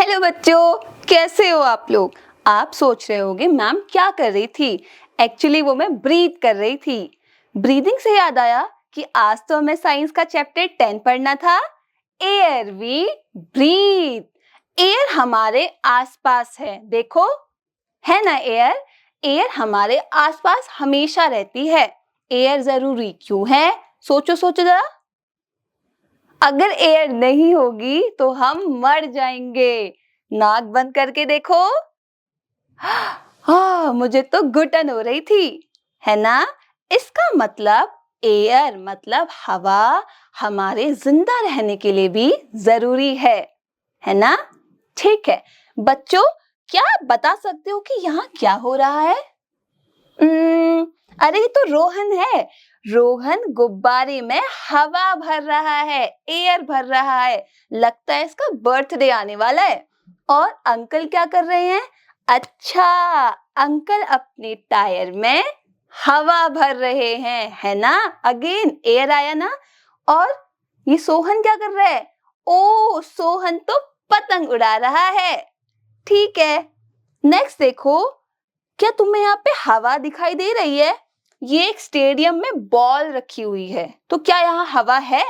Hello बच्चों, कैसे हो आप लोग। आप सोच रहे होगे मैम क्या कर रही थी। एक्चुअली वो मैं ब्रीथ कर रही थी। ब्रीदिंग से याद आया कि आज तो हमें साइंस का चैप्टर 10 पढ़ना था। Air we breathe. एयर हमारे आसपास है, देखो है ना। एयर एयर हमारे आसपास हमेशा रहती है। एयर जरूरी क्यों है, सोचो सोचो जरा। अगर एयर नहीं होगी तो हम मर जाएंगे। नाक बंद करके देखो। मुझे तो घुटन हो रही थी, है ना। इसका मतलब एयर मतलब हवा हमारे जिंदा रहने के लिए भी जरूरी है ना। ठीक है बच्चों, क्या आप बता सकते हो कि यहाँ क्या हो रहा है। अरे ये तो रोहन है। रोहन गुब्बारे में हवा भर रहा है, एयर भर रहा है। लगता है इसका बर्थडे आने वाला है। और अंकल क्या कर रहे हैं। अच्छा, अंकल अपने टायर में हवा भर रहे हैं, है ना। अगेन एयर आया ना। और ये सोहन क्या कर रहा है। ओ सोहन तो पतंग उड़ा रहा है। ठीक है, नेक्स्ट देखो। क्या तुम्हें यहाँ पे हवा दिखाई दे रही है। ये एक स्टेडियम में बॉल रखी हुई है, तो क्या यहाँ हवा है,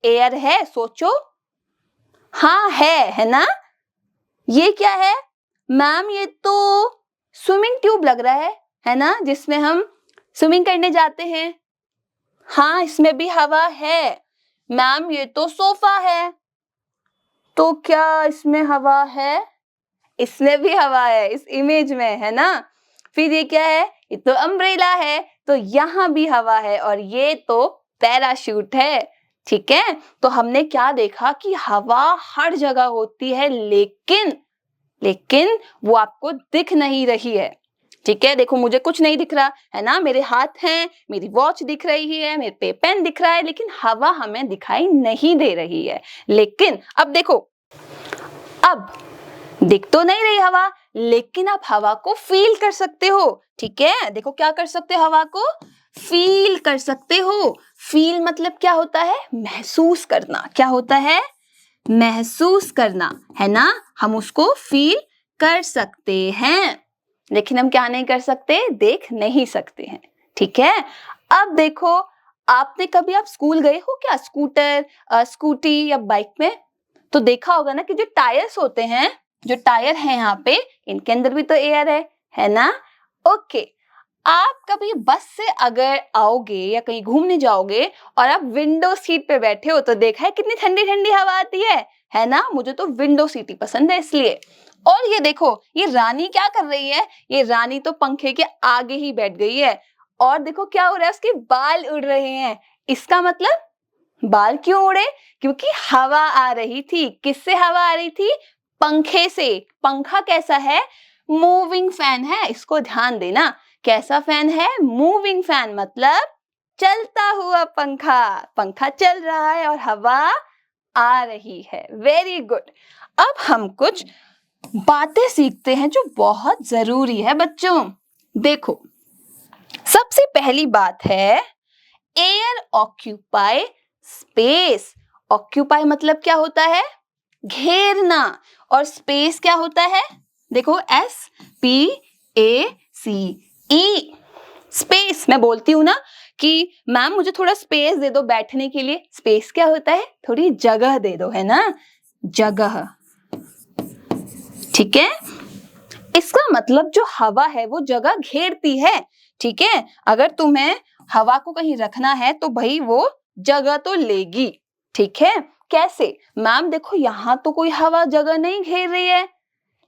एयर है, सोचो। हाँ है ना। ये क्या है मैम, ये तो स्विमिंग ट्यूब लग रहा है ना, जिसमें हम स्विमिंग करने जाते हैं। हाँ इसमें भी हवा है। मैम ये तो सोफा है, तो क्या इसमें हवा है। इसमें भी हवा है, इस इमेज में, है ना। फिर ये क्या है, ये तो अम्ब्रेला है, तो यहाँ भी हवा है। और ये तो पैराशूट है। ठीक है, तो हमने क्या देखा कि हवा हर जगह होती है, लेकिन वो आपको दिख नहीं रही है। ठीक है, देखो मुझे कुछ नहीं दिख रहा है ना, मेरे हाथ हैं, मेरी वॉच दिख रही है, मेरे पे पेन दिख रहा है, लेकिन हवा हमें दिखाई नहीं दे रही है। लेकिन अब देखो, अब दिख तो नहीं रही हवा, लेकिन आप हवा को फील कर सकते हो। ठीक है, देखो क्या कर सकते हो, हवा को फील कर सकते हो। फील मतलब क्या होता है, महसूस करना। क्या होता है, महसूस करना, है ना। हम उसको फील कर सकते हैं, लेकिन हम क्या नहीं कर सकते, देख नहीं सकते हैं। ठीक है, अब देखो, आपने कभी आप स्कूल गए हो क्या, स्कूटर स्कूटी या बाइक में। तो देखा होगा ना कि जो टायर्स होते हैं, जो टायर है यहाँ पे, इनके अंदर भी तो एयर है ना। ओके, आप कभी बस से अगर आओगे या कहीं घूमने जाओगे और आप विंडो सीट पे बैठे हो, तो देखा है कितनी ठंडी ठंडी हवा आती है ना। मुझे तो विंडो सीट ही पसंद है इसलिए। और ये देखो, ये रानी क्या कर रही है, ये रानी तो पंखे के आगे ही बैठ गई है। और देखो क्या हो रहा है, उसके बाल उड़ रहे हैं। इसका मतलब बाल क्यों उड़े, क्योंकि हवा आ रही थी। किससे हवा आ रही थी, पंखे से। पंखा कैसा है, मूविंग फैन है, इसको ध्यान देना। कैसा फैन है, मूविंग फैन, मतलब चलता हुआ पंखा। पंखा चल रहा है और हवा आ रही है। Very good. अब हम कुछ बातें सीखते हैं जो बहुत जरूरी है बच्चों। देखो, सबसे पहली बात है, एयर ऑक्यूपाई स्पेस। ऑक्यूपाई मतलब क्या होता है, घेरना। और स्पेस क्या होता है, देखो SPACE। स्पेस, मैं बोलती हूँ ना कि मैम मुझे थोड़ा स्पेस दे दो बैठने के लिए। स्पेस क्या होता है, थोड़ी जगह दे दो, है ना, जगह। ठीक है, इसका मतलब जो हवा है वो जगह घेरती है। ठीक है, अगर तुम्हें हवा को कहीं रखना है तो भाई वो जगह तो लेगी। ठीक है, कैसे मैम, देखो यहाँ तो कोई हवा जगह नहीं घेर रही है,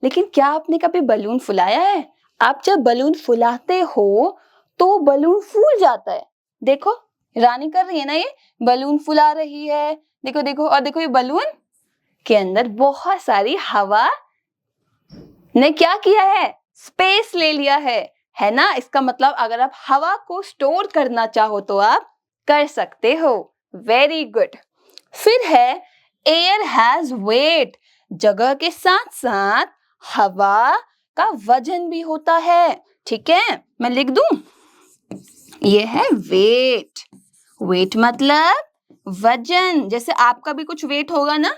लेकिन क्या आपने कभी बलून फुलाया है। आप जब बलून फुलाते हो तो बलून फूल जाता है। देखो रानी कर रही है ना, ये बलून फुला रही है। देखो देखो, और देखो ये बलून के अंदर बहुत सारी हवा ने क्या किया है, स्पेस ले लिया है ना। इसका मतलब अगर आप हवा को स्टोर करना चाहो तो आप कर सकते हो। Very good. फिर है, एयर हैज वेट। जगह के साथ साथ हवा का वजन भी होता है। ठीक है, मैं लिख दूं, ये है वेट। वेट मतलब वजन, जैसे आपका भी कुछ वेट होगा ना,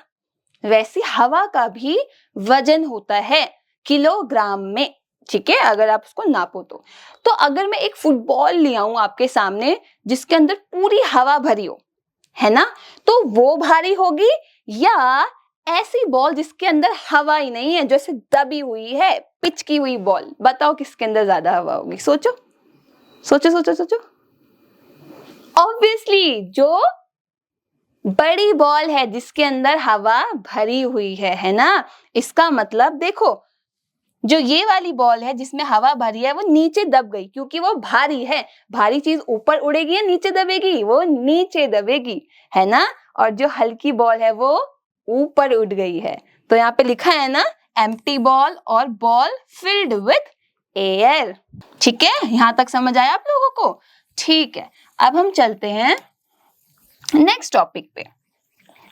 वैसे हवा का भी वजन होता है किलोग्राम में, ठीक है, अगर आप उसको नापो तो अगर मैं एक फुटबॉल ले आऊं आपके सामने जिसके अंदर पूरी हवा भरी हो, है ना, तो वो भारी होगी, या ऐसी बॉल जिसके अंदर हवा ही नहीं है, जैसे दबी हुई है, पिचकी हुई बॉल, बताओ किसके अंदर ज्यादा हवा होगी? सोचो सोचो सोचो सोचो। ऑब्वियसली जो बड़ी बॉल है जिसके अंदर हवा भरी हुई है ना। इसका मतलब देखो, जो ये वाली बॉल है जिसमें हवा भरी है वो नीचे दब गई क्योंकि वो भारी है। भारी चीज ऊपर उड़ेगी या नीचे दबेगी? वो नीचे दबेगी, है ना। और जो हल्की बॉल है वो ऊपर उड़ गई है। तो यहाँ पे लिखा है ना, एम्प्टी बॉल और बॉल फिल्ड विथ एयर। ठीक है, यहां तक समझ आया आप लोगों को? ठीक है, अब हम चलते हैं नेक्स्ट टॉपिक पे।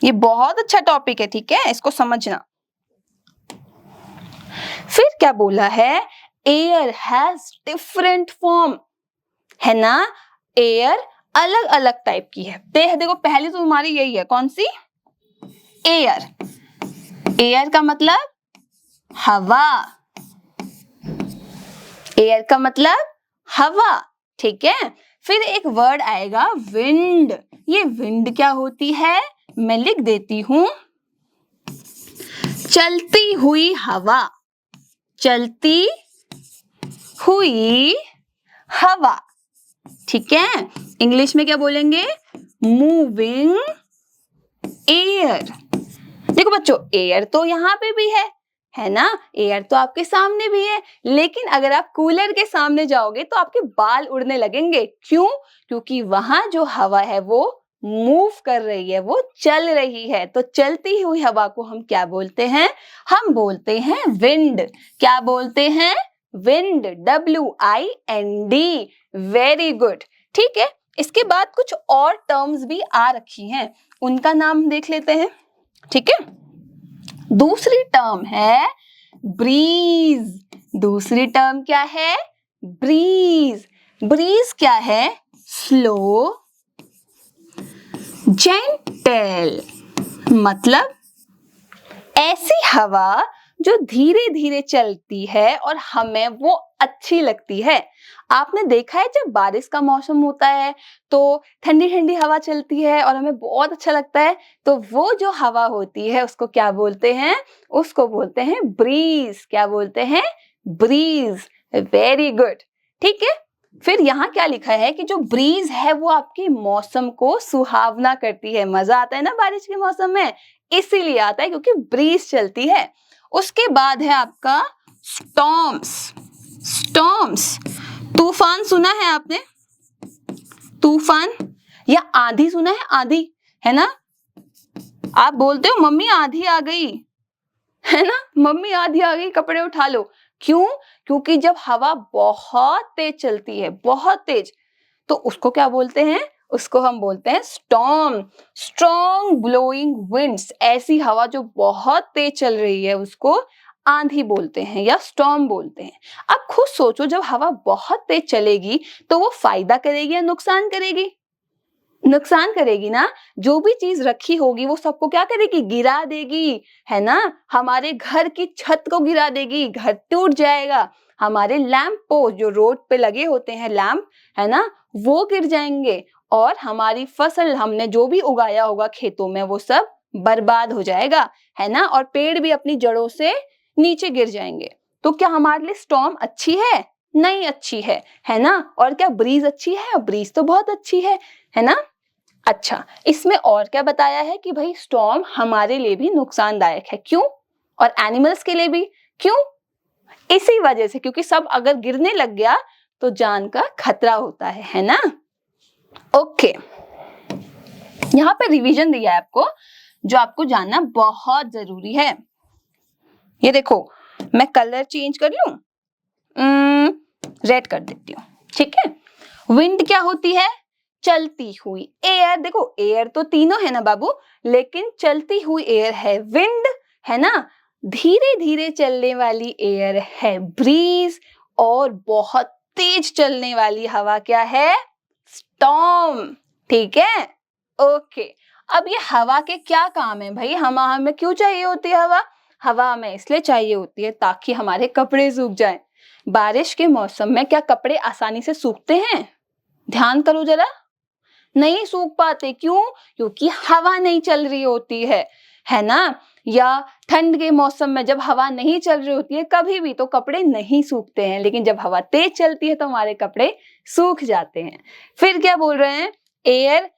ये बहुत अच्छा टॉपिक है, ठीक है, इसको समझना। फिर क्या बोला है? एयर हैज डिफरेंट फॉर्म, है ना। एयर अलग अलग टाइप की है। देखो पहली तो तुम्हारी यही है, कौन सी? एयर। एयर का मतलब हवा। एयर का मतलब हवा, ठीक है। फिर एक वर्ड आएगा विंड। ये विंड क्या होती है? मैं लिख देती हूं, चलती हुई हवा। चलती हुई हवा, ठीक है। इंग्लिश में क्या बोलेंगे? Moving air. देखो बच्चों, एयर तो यहाँ पे भी है ना, एयर तो आपके सामने भी है, लेकिन अगर आप कूलर के सामने जाओगे तो आपके बाल उड़ने लगेंगे। क्यों? क्योंकि वहां जो हवा है वो मूव कर रही है, वो चल रही है। तो चलती हुई हवा को हम क्या बोलते हैं? हम बोलते हैं विंड। क्या बोलते हैं? Wind, WIND। वेरी गुड, ठीक है। इसके बाद कुछ और टर्म्स भी आ रखी हैं, उनका नाम देख लेते हैं, ठीक है। दूसरी टर्म है ब्रीज। दूसरी टर्म क्या है? ब्रीज। ब्रीज क्या है? स्लो, जेंटल, मतलब ऐसी हवा जो धीरे धीरे चलती है और हमें वो अच्छी लगती है। आपने देखा है जब बारिश का मौसम होता है तो ठंडी ठंडी हवा चलती है और हमें बहुत अच्छा लगता है, तो वो जो हवा होती है उसको क्या बोलते हैं? उसको बोलते हैं ब्रीज। क्या बोलते हैं? ब्रीज। वेरी गुड, ठीक है। फिर यहाँ क्या लिखा है कि जो ब्रीज है वो आपके मौसम को सुहावना करती है। मजा आता है ना बारिश के मौसम में, इसीलिए आता है क्योंकि ब्रीज चलती है। उसके बाद है आपका स्टॉर्म्स। स्टॉर्म्स, तूफान सुना है आपने? तूफान या आंधी सुना है? आंधी, है ना। आप बोलते हो मम्मी आंधी आ गई, है ना, मम्मी आंधी आ गई, कपड़े उठा लो। क्यों? क्योंकि जब हवा बहुत तेज चलती है, बहुत तेज, तो उसको क्या बोलते हैं? उसको हम बोलते हैं स्टॉर्म। स्ट्रॉन्ग ब्लोइंग विंड्स, ऐसी हवा जो बहुत तेज चल रही है उसको आंधी बोलते हैं या स्टॉर्म बोलते हैं। अब खुद सोचो, जब हवा बहुत तेज चलेगी तो वो फायदा करेगी या नुकसान करेगी? नुकसान करेगी ना। जो भी चीज रखी होगी वो सबको क्या करेगी? गिरा देगी, है ना। हमारे घर की छत को गिरा देगी, घर टूट जाएगा। हमारे लैंप पोस्ट जो रोड पे लगे होते हैं लैंप, है ना, वो गिर जाएंगे। और हमारी फसल, हमने जो भी उगाया होगा खेतों में, वो सब बर्बाद हो जाएगा, है ना। और पेड़ भी अपनी जड़ों से नीचे गिर जाएंगे। तो क्या हमारे लिए स्टॉर्म अच्छी है? नहीं अच्छी है ना। और क्या ब्रीज अच्छी है? ब्रीज तो बहुत अच्छी है ना। अच्छा, इसमें और क्या बताया है कि भाई स्टॉर्म हमारे लिए भी नुकसानदायक है। क्यों? और एनिमल्स के लिए भी। क्यों? इसी वजह से, क्योंकि सब अगर गिरने लग गया तो जान का खतरा होता है ना। ओके, यहाँ पे रिवीजन दिया है आपको, जो आपको जानना बहुत जरूरी है। ये देखो, मैं कलर चेंज कर लूं, रेड कर देती हूँ, ठीक है। विंड क्या होती है? चलती हुई एयर। देखो एयर तो तीनों है ना बाबू, लेकिन चलती हुई एयर है विंड, है ना। धीरे धीरे चलने वाली एयर है ब्रीज, और बहुत तेज चलने वाली हवा क्या है? स्टॉर्म, ठीक है। ओके, अब ये हवा के क्या काम है भाई? हमें क्यों चाहिए होती है हवा? हवा हमें इसलिए चाहिए होती है ताकि हमारे कपड़े सूख जाएं। बारिश के मौसम में क्या कपड़े आसानी से सूखते हैं? ध्यान करो जरा, नहीं सूख पाते। क्यों? क्योंकि हवा नहीं चल रही होती है ना? या ठंड के मौसम में जब हवा नहीं चल रही होती है कभी भी, तो कपड़े नहीं सूखते हैं, लेकिन जब हवा तेज चलती है तो हमारे कपड़े सूख जाते हैं। फिर क्या बोल रहे हैं? एयर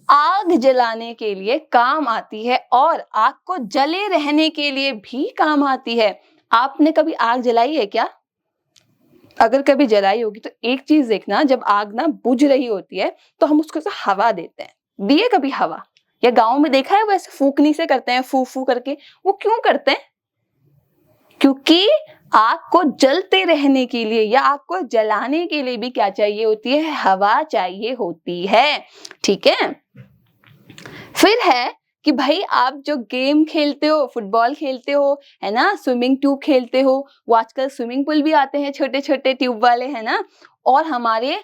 आग जलाने के लिए काम आती है और आग को जले रहने के लिए भी काम आती है। आपने कभी आग जलाई है क्या? अगर कभी जलाई होगी तो एक चीज देखना, जब आग ना बुझ रही होती है तो हम उसको हवा देते हैं। दिए कभी हवा? या गांव में देखा है वैसे फूकनी से करते हैं, फू फू करके। वो क्यों करते हैं? क्योंकि आग को जलते रहने के लिए या आग को जलाने के लिए भी क्या चाहिए होती है? हवा चाहिए होती है। ठीक है। फिर है कि भाई आप जो गेम खेलते हो, फुटबॉल खेलते हो, है ना, स्विमिंग ट्यूब खेलते हो, वो आजकल स्विमिंग पूल भी आते हैं छोटे छोटे ट्यूब वाले, है ना, और हमारे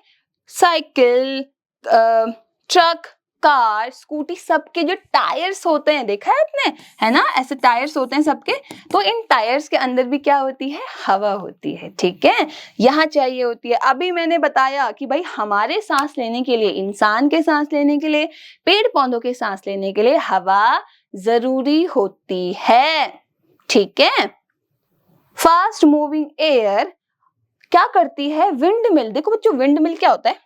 साइकिल, ट्रक, कार, स्कूटी, सबके जो टायर्स होते हैं, देखा है आपने, है ना, ऐसे टायर्स होते हैं सबके। तो इन टायर्स के अंदर भी क्या होती है? हवा होती है। ठीक है, यहाँ चाहिए होती है। अभी मैंने बताया कि भाई हमारे सांस लेने के लिए, इंसान के सांस लेने के लिए, पेड़ पौधों के सांस लेने के लिए हवा जरूरी होती है। ठीक है। फास्ट मूविंग एयर क्या करती है? Wind mill. देखो बच्चों, विंड मिल क्या होता है?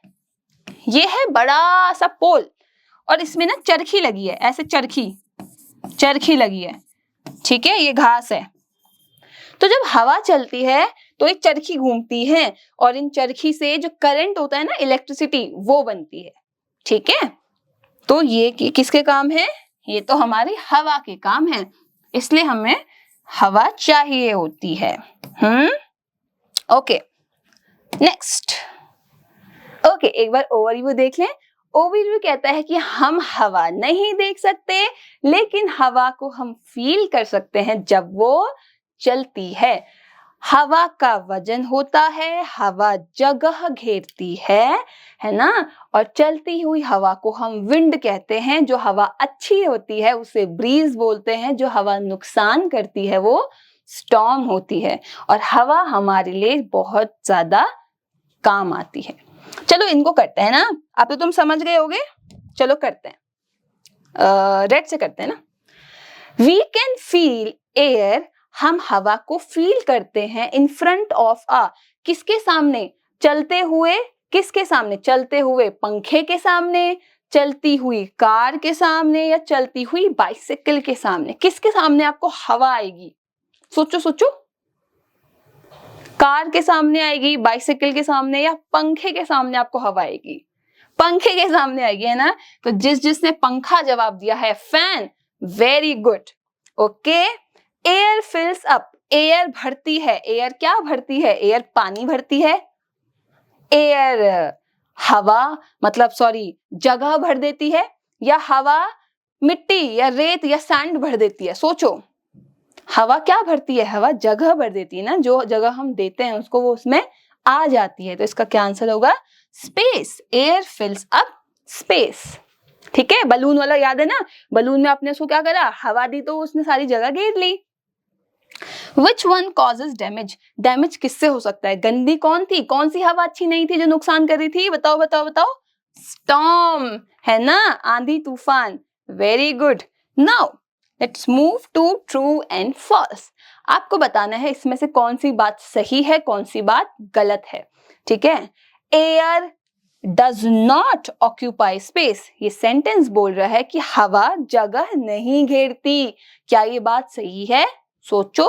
ये है बड़ा सा पोल और इसमें ना चरखी लगी है, ऐसे चरखी लगी है। ठीक है, ये घास है। तो जब हवा चलती है तो एक चरखी घूमती है और इन चरखी से जो करंट होता है ना, इलेक्ट्रिसिटी, वो बनती है। ठीक है, तो ये किसके काम है? ये तो हमारी हवा के काम है, इसलिए हमें हवा चाहिए होती है। Okay, next. ओके, एक बार ओवरव्यू देख लें। ओवरव्यू कहता है कि हम हवा नहीं देख सकते, लेकिन हवा को हम फील कर सकते हैं जब वो चलती है। हवा का वजन होता है, हवा जगह घेरती है ना, और चलती हुई हवा को हम विंड कहते हैं। जो हवा अच्छी होती है उसे ब्रीज बोलते हैं, जो हवा नुकसान करती है वो स्टॉर्म होती है। और हवा हमारे लिए बहुत ज्यादा काम आती है। चलो इनको करते हैं ना, अब तो तुम समझ गए होगे। चलो करते हैं, रेड से करते हैं ना। वी कैन फील एयर, हम हवा को फील करते हैं इन फ्रंट ऑफ आ, किसके सामने? चलते हुए। किसके सामने? चलते हुए पंखे के सामने, चलती हुई कार के सामने, या चलती हुई बाइसिकल के सामने। किसके सामने आपको हवा आएगी? सोचो सोचो। कार के सामने आएगी, बाइसिकल के सामने, या पंखे के सामने आपको हवा आएगी? पंखे के सामने आएगी, है ना। तो जिसने पंखा जवाब दिया है fan, very good. Okay. Air फिल्स up, air भरती है। एयर क्या भरती है? एयर पानी भरती है। एयर हवा, मतलब सॉरी, जगह भर देती है, या हवा मिट्टी या रेत या सैंड भर देती है? सोचो, हवा क्या भरती है? हवा जगह भर देती है ना, जो जगह हम देते हैं उसको वो उसमें आ जाती है। तो इसका क्या आंसर होगा? स्पेस। Air फिल्स up space. ठीक है, बलून वाला याद है ना, बलून में आपने उसको क्या करा? हवा दी तो उसने सारी जगह घेर ली। Which one causes damage? Damage किससे हो सकता है? गंदी कौन थी? कौन सी हवा अच्छी नहीं थी जो नुकसान कर रही थी? बताओ बताओ बताओ। स्टॉर्म, है ना, आंधी तूफान। Very good. Now let's move to true and false. आपको बताना है इसमें से कौन सी बात सही है, कौन सी बात गलत है। ठीक है। Air does not occupy space, ये सेंटेंस बोल रहा है कि हवा जगह नहीं घेरती। क्या ये बात सही है? सोचो।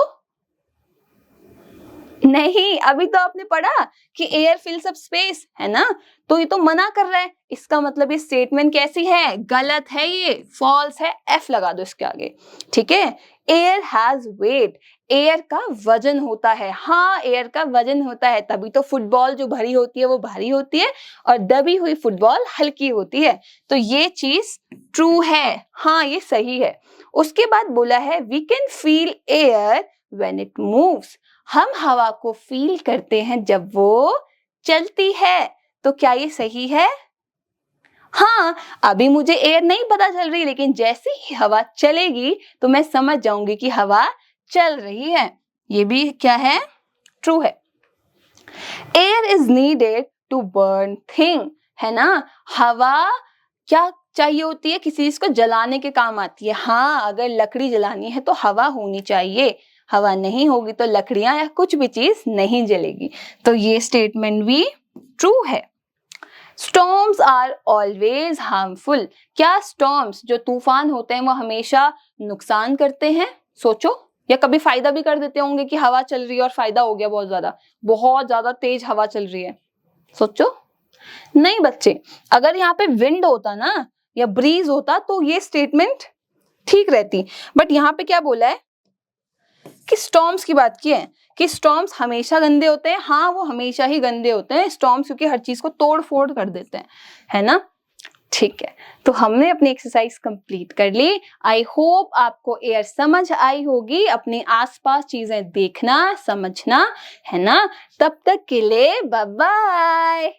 नहीं, अभी तो आपने पढ़ा कि एयर फिल्स अप स्पेस, है ना, तो ये तो मना कर रहा है। इसका मतलब ये स्टेटमेंट कैसी है? गलत है, ये फॉल्स है। एफ लगा दो इसके आगे। ठीक है। एयर हैज वेट, एयर का वजन होता है। हाँ, एयर का वजन होता है, तभी तो फुटबॉल जो भरी होती है वो भारी होती है और दबी हुई फुटबॉल हल्की होती है। तो ये चीज ट्रू है, हाँ ये सही है। उसके बाद बोला है we can feel air when it moves, हम हवा को फील करते हैं जब वो चलती है। तो क्या ये सही है? हाँ, अभी मुझे एयर नहीं पता चल रही, लेकिन जैसे ही हवा चलेगी तो मैं समझ जाऊंगी कि हवा चल रही है। ये भी क्या है? ट्रू है। Air is needed to burn thing, है ना? हवा क्या चाहिए होती है? किसी चीज को जलाने के काम आती है। हाँ, अगर लकड़ी जलानी है तो हवा होनी चाहिए। हवा नहीं होगी तो लकड़ियां या कुछ भी चीज नहीं जलेगी। तो ये स्टेटमेंट भी ट्रू है। Storms are always harmful. क्या स्टॉर्म्स जो तूफान होते हैं वो हमेशा नुकसान करते हैं? सोचो। या कभी फायदा भी कर देते होंगे कि हवा चल रही है और फायदा हो गया, बहुत ज्यादा तेज हवा चल रही है। सोचो। नहीं बच्चे, अगर यहाँ पे विंड होता ना या ब्रीज होता तो ये स्टेटमेंट ठीक रहती। बट यहाँ पे क्या बोला है कि स्टॉर्म्स की बात की है कि स्टॉर्म्स हमेशा गंदे होते हैं। हाँ, वो हमेशा ही गंदे होते हैं स्टॉर्म्स, क्योंकि हर चीज को तोड़ फोड़ कर देते हैं, है ना? ठीक है, तो हमने अपनी एक्सरसाइज कंप्लीट कर ली। आई होप आपको एयर समझ आई होगी। अपने आसपास चीजें देखना, समझना, है ना? तब तक के लिए बाय बाय।